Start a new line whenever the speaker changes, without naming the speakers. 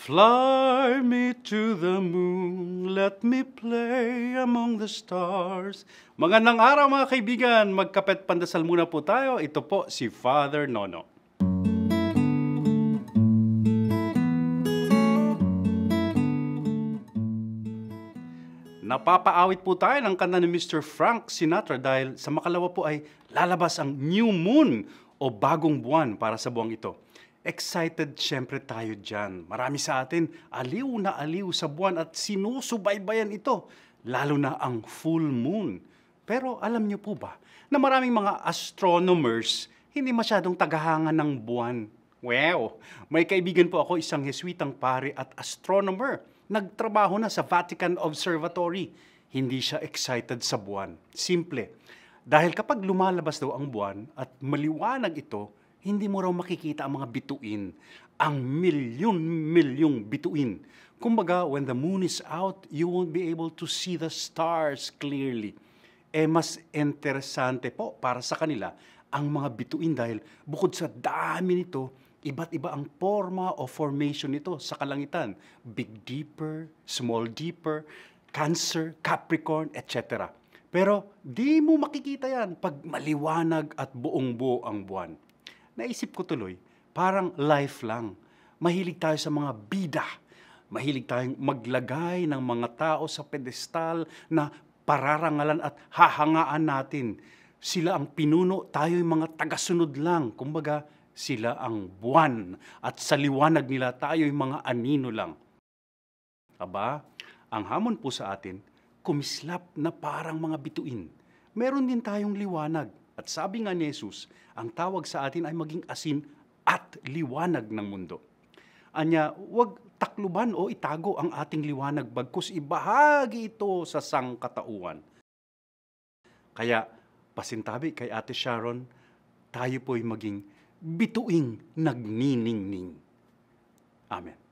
Fly me to the moon, let me play among the stars. Magandang araw mga kaibigan, magkapet pandasal muna po tayo. Ito po si Father Nono. Napapaawit po tayo ng kanta ni Mr. Frank Sinatra dahil sa makalawa po ay lalabas ang New Moon o bagong buwan para sa buwang ito. Excited syempre tayo dyan. Marami sa atin aliw na aliw sa buwan at sinusubaybayan ito, lalo na ang full moon. Pero alam niyo po ba na maraming mga astronomers hindi masyadong tagahanga ng buwan? Wow! May kaibigan po ako, isang Jesuitang pare at astronomer. Nagtrabaho na sa Vatican Observatory. Hindi siya excited sa buwan. Simple. Dahil kapag lumalabas daw ang buwan at maliwanag ito, hindi mo raw makikita ang mga bituin. Ang milyon-milyong bituin. Kumbaga, when the moon is out, you won't be able to see the stars clearly. Mas interesante po para sa kanila ang mga bituin dahil bukod sa dami nito, iba't iba ang forma o formation nito sa kalangitan. Big Dipper, Small Dipper, Cancer, Capricorn, etc. Pero di mo makikita yan pag maliwanag at buong-buo ang buwan. Naisip ko tuloy, parang life lang. Mahilig tayo sa mga bida. Mahilig tayong maglagay ng mga tao sa pedestal na pararangalan at hahangaan natin. Sila ang pinuno, tayo yung mga tagasunod lang. Kumbaga, sila ang buwan at sa liwanag nila tayo yung mga anino lang. Aba, ang hamon po sa atin, kumislap na parang mga bituin. Meron din tayong liwanag. At sabi nga ni Jesus, ang tawag sa atin ay maging asin at liwanag ng mundo. Anya, huwag takluban o itago ang ating liwanag bagkus ibahagi ito sa sangkatauhan. Kaya, pasintabi kay Ate Sharon, tayo po'y maging bituing nagniningning. Amen.